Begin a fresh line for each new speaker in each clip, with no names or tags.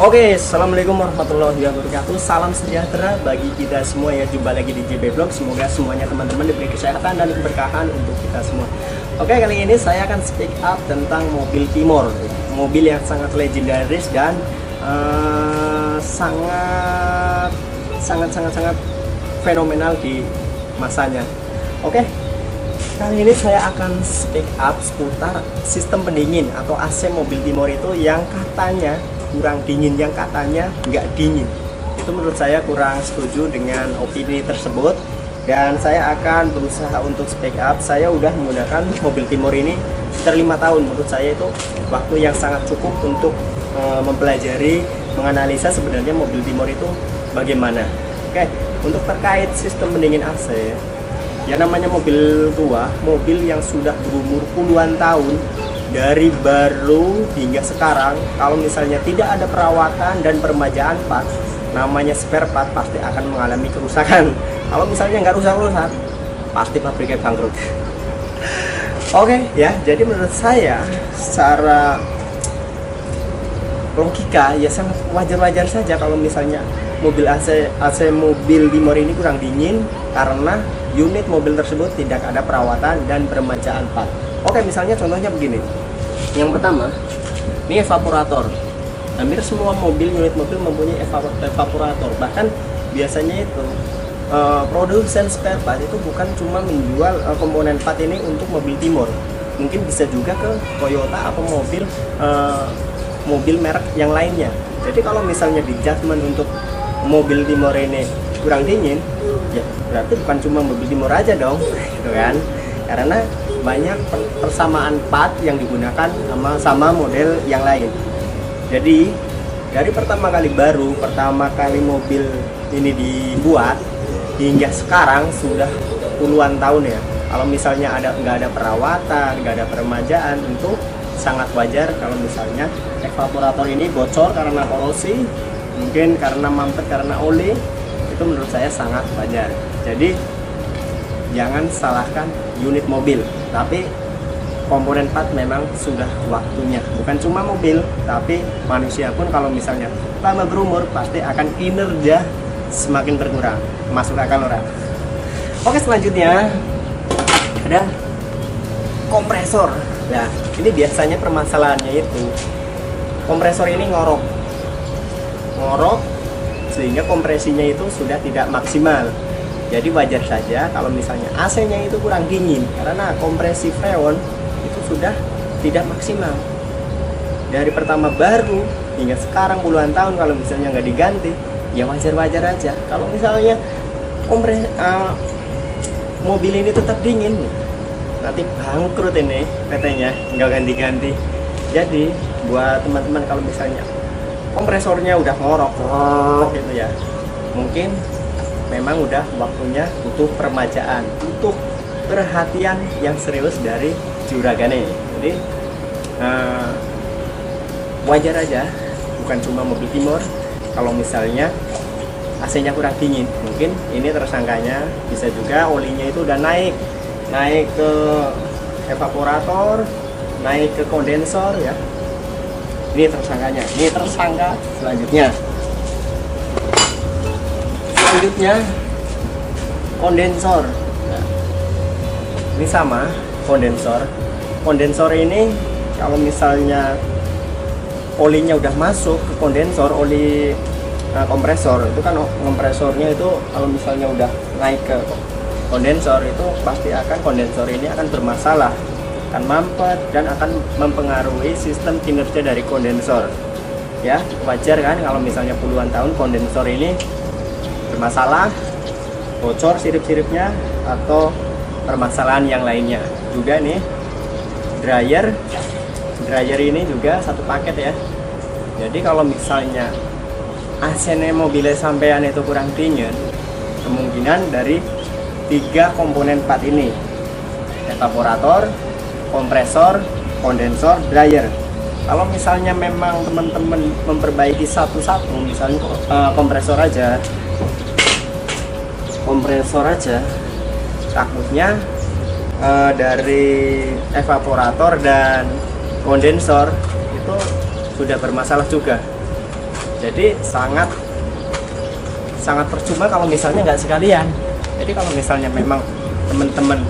Oke, assalamualaikum warahmatullahi wabarakatuh. Salam sejahtera bagi kita semua ya. Jumpa lagi di JB Vlog. Semoga semuanya teman-teman diberi kesehatan dan keberkahan untuk kita semua. Oke, kali ini saya akan speak up tentang mobil Timor. Mobil yang sangat legendaris dan sangat fenomenal di masanya. Oke, kali ini saya akan speak up seputar sistem pendingin atau AC mobil Timor itu yang katanya kurang dingin, yang katanya nggak dingin. Itu menurut saya kurang setuju dengan opini tersebut, dan saya akan berusaha untuk speak up. Saya udah menggunakan mobil Timor ini sekitar 5 tahun. Menurut saya itu waktu yang sangat cukup untuk mempelajari, menganalisa sebenarnya mobil Timor itu bagaimana. Oke, untuk terkait sistem pendingin AC, ya namanya mobil tua, mobil yang sudah berumur puluhan tahun, dari baru hingga sekarang, kalau misalnya tidak ada perawatan dan peremajaan part, namanya spare part, pasti akan mengalami kerusakan. Kalau misalnya nggak rusak-rusak, pasti pabriknya bangkrut. Oke, ya, jadi menurut saya secara logika ya sangat wajar-wajar saja kalau misalnya mobil AC mobil Timor ini kurang dingin karena unit mobil tersebut tidak ada perawatan dan peremajaan part. Oke, misalnya contohnya begini. Yang pertama, ini evaporator. Hampir semua unit mobil mempunyai evaporator. Bahkan biasanya itu produsen spare part itu bukan cuma menjual komponen part ini untuk mobil Timor. Mungkin bisa juga ke Toyota atau mobil merek yang lainnya. Jadi kalau misalnya di judgement untuk mobil Timor ini kurang dingin, ya berarti bukan cuma mobil Timor aja dong, gitu kan? Karena banyak persamaan part yang digunakan sama model yang lain. Jadi dari pertama kali mobil ini dibuat hingga sekarang sudah puluhan tahun ya. Kalau misalnya nggak ada perawatan, nggak ada peremajaan, tentu sangat wajar kalau misalnya evaporator ini bocor karena korosi, mungkin karena mampet karena oli. Itu menurut saya sangat wajar. Jadi jangan salahkan unit mobil, tapi komponen part memang sudah waktunya. Bukan cuma mobil, tapi manusia pun kalau misalnya lama berumur pasti akan kinerja semakin berkurang. Masuk akal orang. Oke, selanjutnya ada kompresor. Nah, ini biasanya permasalahannya itu kompresor ini ngorok sehingga kompresinya itu sudah tidak maksimal. Jadi wajar saja kalau misalnya AC-nya itu kurang dingin karena kompresi freon itu sudah tidak maksimal. Dari pertama baru hingga sekarang puluhan tahun, kalau misalnya nggak diganti, ya wajar-wajar aja. Kalau misalnya mobil ini tetap dingin, nanti bangkrut ini katanya, nggak ganti-ganti. Jadi buat teman-teman kalau misalnya kompresornya udah ngorok gitu ya, mungkin memang udah waktunya butuh peremajaan, butuh perhatian yang serius dari juragane. Jadi wajar aja, bukan cuma mobil Timor kalau misalnya AC-nya kurang dingin. Mungkin ini tersangkanya bisa juga olinya itu udah naik ke evaporator, naik ke kondensor ya. Ini tersangkanya. Ini tersangka selanjutnya kondensor. Nah, ini sama kondensor ini kalau misalnya olinya udah masuk ke kondensor, oli kompresor itu kan, kompresornya itu kalau misalnya udah naik ke kondensor itu pasti kondensor ini akan bermasalah, akan mampet dan akan mempengaruhi sistem kinerja dari kondensor ya. Wajar kan kalau misalnya puluhan tahun kondensor ini bermasalah, bocor sirip-siripnya atau permasalahan yang lainnya. Juga nih dryer ini juga satu paket ya. Jadi kalau misalnya AC-nya mobilnya sampean itu kurang dingin, kemungkinan dari 3 komponen part ini: evaporator, kompresor, kondensor, dryer. Kalau misalnya memang teman-teman memperbaiki satu-satu, misalnya kompresor aja, takutnya dari evaporator dan kondensor itu sudah bermasalah juga. Jadi sangat percuma kalau misalnya nggak sekalian. Jadi kalau misalnya memang teman-teman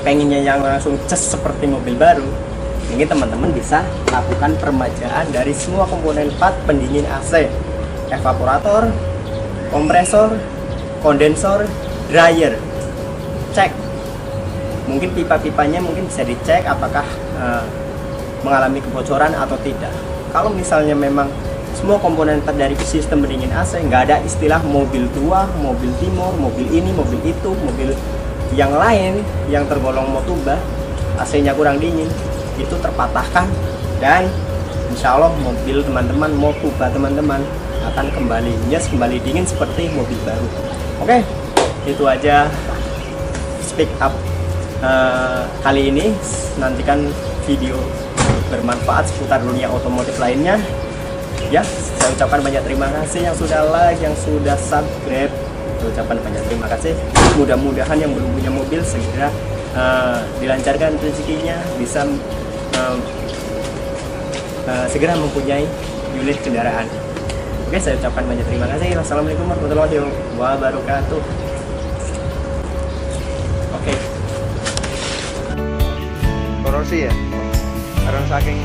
pengennya yang langsung ces seperti mobil baru, ini teman-teman bisa lakukan peremajaan dari semua komponen part pendingin AC, evaporator, kompresor, kondensor, dryer. Cek, mungkin pipa-pipanya mungkin bisa dicek apakah mengalami kebocoran atau tidak. Kalau misalnya memang semua komponen part dari sistem pendingin AC, nggak ada istilah mobil tua, mobil timur, mobil ini, mobil itu, mobil yang lain yang tergolong Motuba, AC-nya kurang dingin, itu terpatahkan, dan insya Allah mobil teman-teman, Motuba teman-teman akan kembali nyes, kembali dingin seperti mobil baru. Oke, itu aja speak up kali ini. Nantikan video bermanfaat seputar dunia otomotif lainnya. Ya, saya ucapkan banyak terima kasih yang sudah like, yang sudah subscribe. Saya ucapkan banyak terima kasih. Mudah-mudahan yang belum punya mobil segera dilancarkan rezekinya, bisa segera mempunyai unit kendaraan. Oke, saya ucapkan banyak terima kasih. Wassalamualaikum warahmatullahi wabarakatuh. Oke.
Korosi ya, karena saking